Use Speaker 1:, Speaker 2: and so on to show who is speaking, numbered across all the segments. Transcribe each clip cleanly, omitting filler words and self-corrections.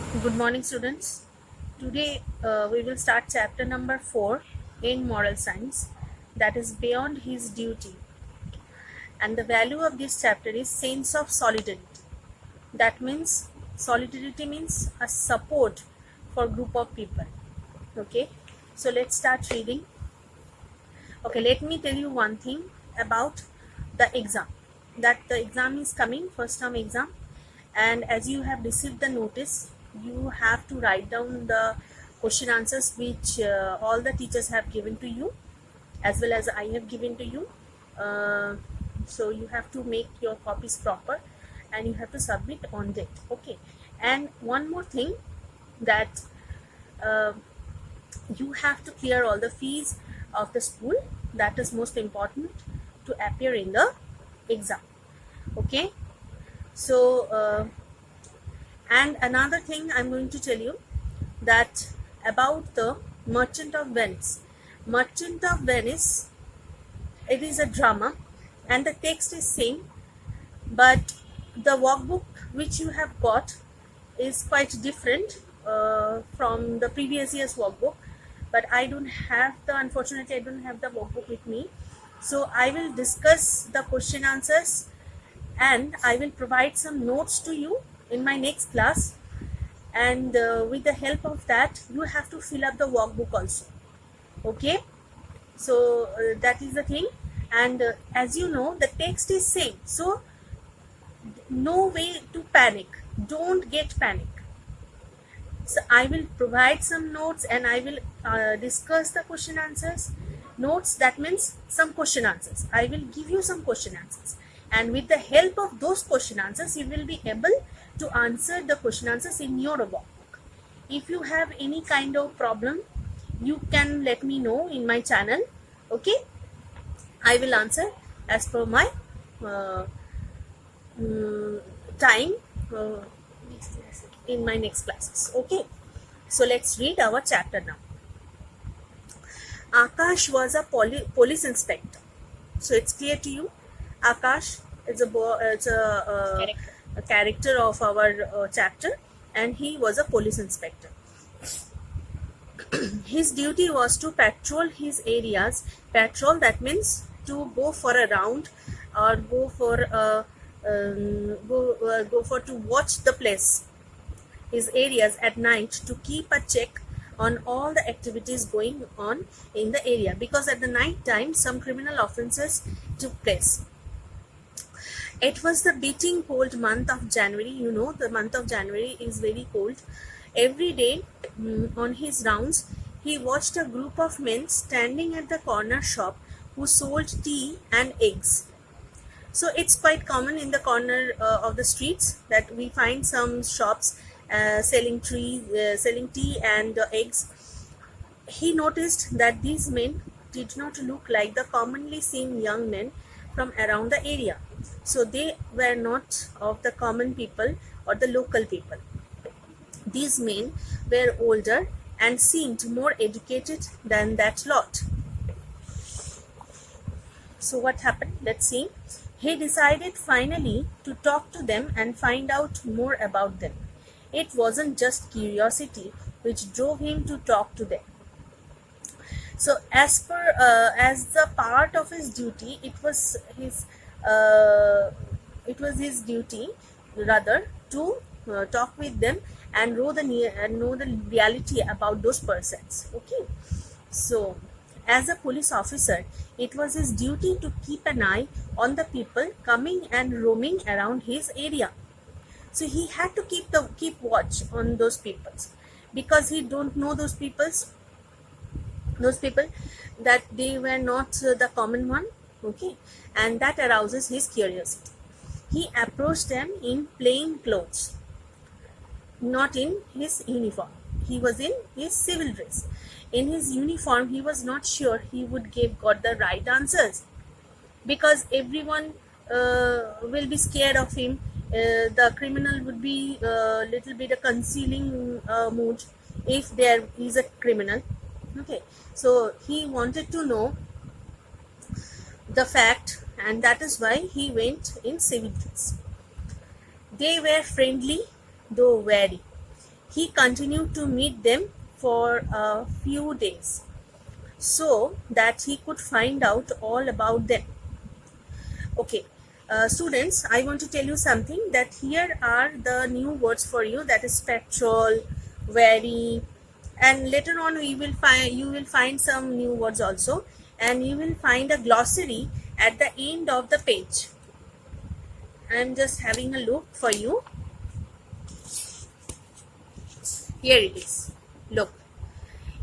Speaker 1: Good morning, students. Today we will start chapter number 4 in moral science, that is beyond his duty. And the value of this chapter is sense of solidarity. That means solidarity means a support for group of people. Okay, so let's start reading. Okay, let me tell you one thing about the exam. That the exam is coming, first term exam, and as you have received the notice, you have to write down the question answers which all the teachers have given to you, as well as I have given to you. So you have to make your copies proper and you have to submit on date. Okay, and one more thing, that uh, you have to clear all the fees of the school. That is most important to appear in the exam. Okay, so and another thing I'm going to tell you, that about the Merchant of Venice. Merchant of Venice, it is a drama and the text is same, but the workbook which you have got is quite different from the previous year's workbook. But unfortunately I don't have the workbook with me, so I will discuss the question answers and I will provide some notes to you in my next class, and with the help of that you have to fill up the workbook also. Okay, so that is the thing, and as you know the text is same, so no way to panic, don't get panic. So I will provide some notes and I will discuss the question answers. Notes, that means some question answers. I will give you some question answers, and with the help of those question answers you will be able to answer the question answers in your workbook. If you have any kind of problem, you can let me know in my channel. Okay, I will answer as per my time in my next classes. Okay, so let's read our chapter now. Akash was a police inspector. So it's clear to you, Akash is a character of our chapter, and he was a police inspector. His duty was to patrol his areas. Patrol, that means to go for a round or go for to watch the place, his areas at night, to keep a check on all the activities going on in the area, because at the night time some criminal offences took place. It was the beating cold month of January. You know, the month of January is very cold. Every day on his rounds, he watched a group of men standing at the corner shop who sold tea and eggs. So it's quite common in the corner of the streets that we find some shops selling tea and eggs. He noticed that these men did not look like the commonly seen young men from around the area. So they were not of the common people or the local people. These men were older and seemed more educated than that lot. So what happened? Let's see. He decided finally to talk to them and find out more about them. It wasn't just curiosity which drove him to talk to them. So as the part of his duty, it was his duty rather to talk with them and know the reality about those persons. Okay, so as a police officer, it was his duty to keep an eye on the people coming and roaming around his area. So he had to keep watch on those people, because he don't know those people, that they were not the common one. Okay, and that arouses his curiosity. He approached them in plain clothes, not in his uniform. He was in his civil dress. In his uniform, he was not sure he would got the right answers, because everyone will be scared of him. The criminal would be a little bit a concealing mood if there is a criminal. Okay, so he wanted to know the fact, and that is why he went in civil dress. They were friendly though wary. he continued to meet them for a few days so that he could find out all about them. Okay, students, I want to tell you something, that here are the new words for you, that is petrol, very, and later on you will find some new words also, and you will find a glossary at the end of the page. I am just having a look for you. Here it is. Look.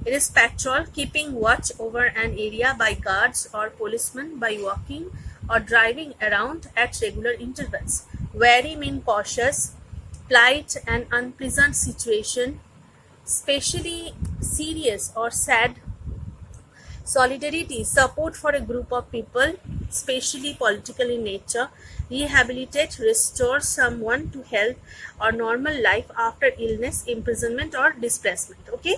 Speaker 1: It is patrol, keeping watch over an area by guards or policemen by walking or driving around at regular intervals. Wary mean cautious, plight and unpleasant situation, especially serious or sad. Solidarity, support for a group of people, especially political in nature. Rehabilitate, restore someone to health or normal life after illness, imprisonment or displacement. Okay,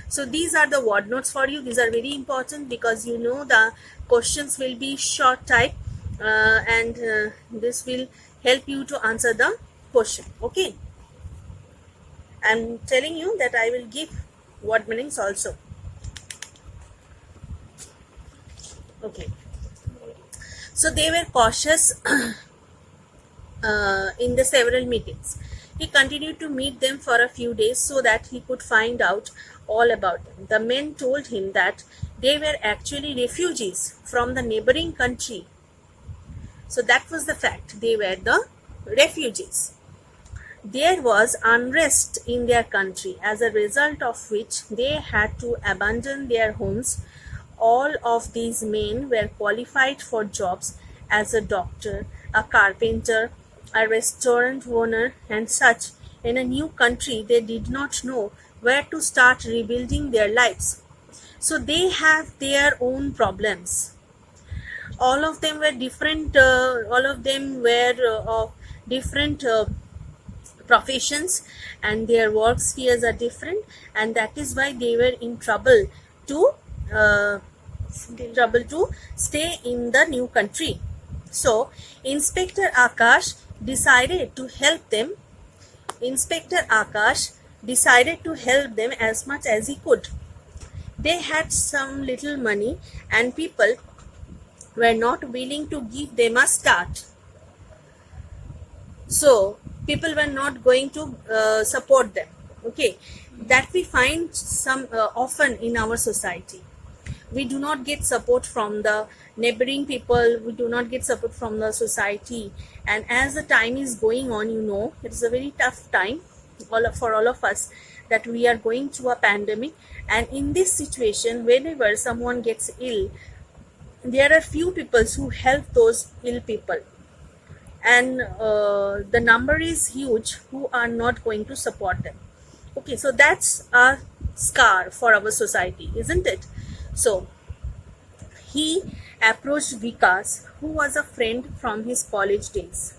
Speaker 1: so these are the word notes for you. These are very important because you know the questions will be short type, and this will help you to answer the question. Okay, I'm telling you that I will give word meanings also. Okay, so they were cautious in the several meetings. He continued to meet them for a few days so that he could find out all about them. The men told him that they were actually refugees from the neighboring country. So that was the fact, they were the refugees. There was unrest in their country, as a result of which they had to abandon their homes. All of these men were qualified for jobs as a doctor, a carpenter, a restaurant owner, and such. In a new country, they did not know where to start rebuilding their lives. So they have their own problems. All of them were different. All of them were of different professions, and their work spheres are different, and that is why they were in trouble to stay in the new country. So Inspector Akash decided to help them. Inspector Akash decided to help them as much as he could. They had some little money and people were not willing to give them a start. So people were not going to support them. Okay, that we find some often in our society. We do not get support from the neighboring people, we do not get support from the society, and as the time is going on, you know, it is a very tough time for all of us, that we are going through a pandemic, and in this situation, whenever someone gets ill, there are few people who help those ill people, and the number is huge who are not going to support them. Okay, so that's a scar for our society, isn't it? So he approached Vikas, who was a friend from his college days.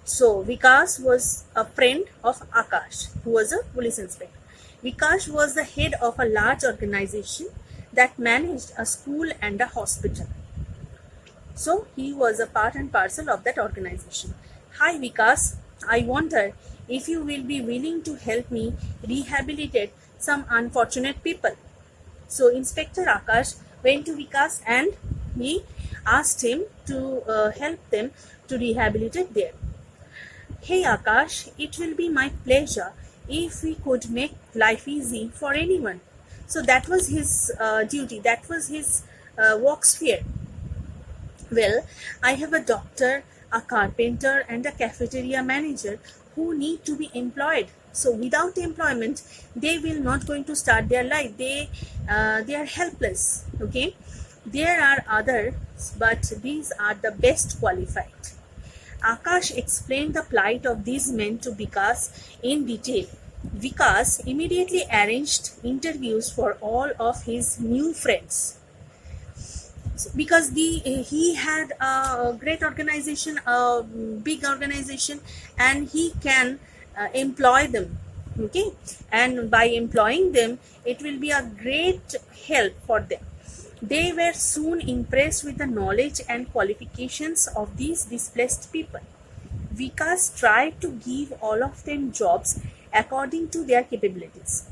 Speaker 1: So Vikas was a friend of Akash, who was a police inspector. Vikas was the head of a large organization that managed a school and a hospital. So he was a part and parcel of that organization. Hi Vikas, I wonder if you will be willing to help me rehabilitate some unfortunate people. So Inspector Akash went to Vikas and he asked him to help them to rehabilitate them. Hey Akash, it will be my pleasure if we could make life easy for anyone. So that was his duty, that was his work sphere. Well, I have a doctor, a carpenter, and a cafeteria manager who need to be employed. So without employment, they will not going to start their life. They are helpless. Okay, there are others, but these are the best qualified. Akash explained the plight of these men to Vikas in detail. Vikas immediately arranged interviews for all of his new friends. Because he had a great organization, a big organization, and he can employ them. Okay, and by employing them, it will be a great help for them. They were soon impressed with the knowledge and qualifications of these displaced people. Vikas tried to give all of them jobs according to their capabilities.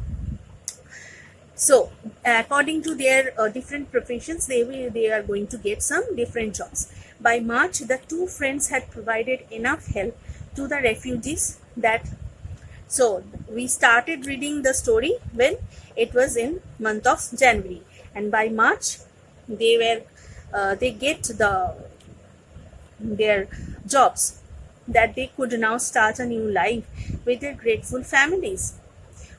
Speaker 1: So according to their different professions, they are going to get some different jobs. By March, the two friends had provided enough help to the refugees that, so we started reading the story when it was in month of January, and by March they get their jobs, that they could now start a new life with their grateful families.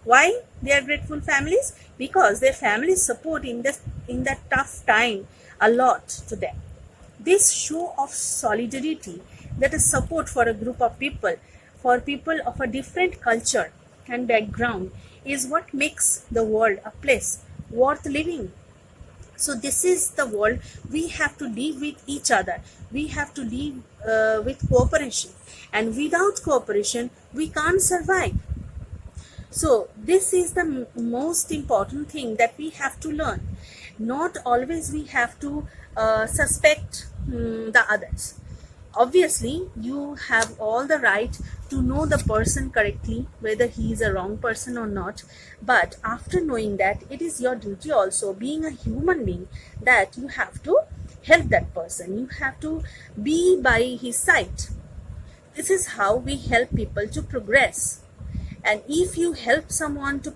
Speaker 1: Why they are grateful families? Because their families support in that tough time a lot to them. This show of solidarity, that is support for a group of people, for people of a different culture and background, is what makes the world a place worth living. So this is the world. We have to live with each other. We have to live with cooperation, and without cooperation we can't survive. So this is the most important thing that we have to learn. Not always we have to suspect the others. Obviously, you have all the right to know the person correctly, whether he is a wrong person or not. But after knowing that, it is your duty also, being a human being, that you have to help that person. You have to be by his side. This is how we help people to progress. And if you help someone to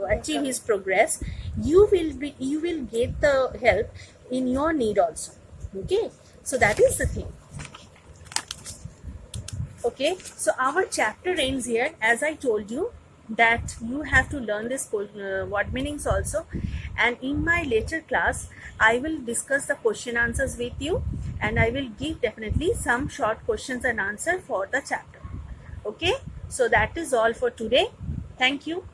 Speaker 1: achieve his progress, you will get the help in your need also. Okay, so that is the thing. Okay, so our chapter ends here. As I told you, that you have to learn this word meanings also, and in my later class I will discuss the question answers with you, and I will give definitely some short questions and answer for the chapter. Okay, so that is all for today. Thank you.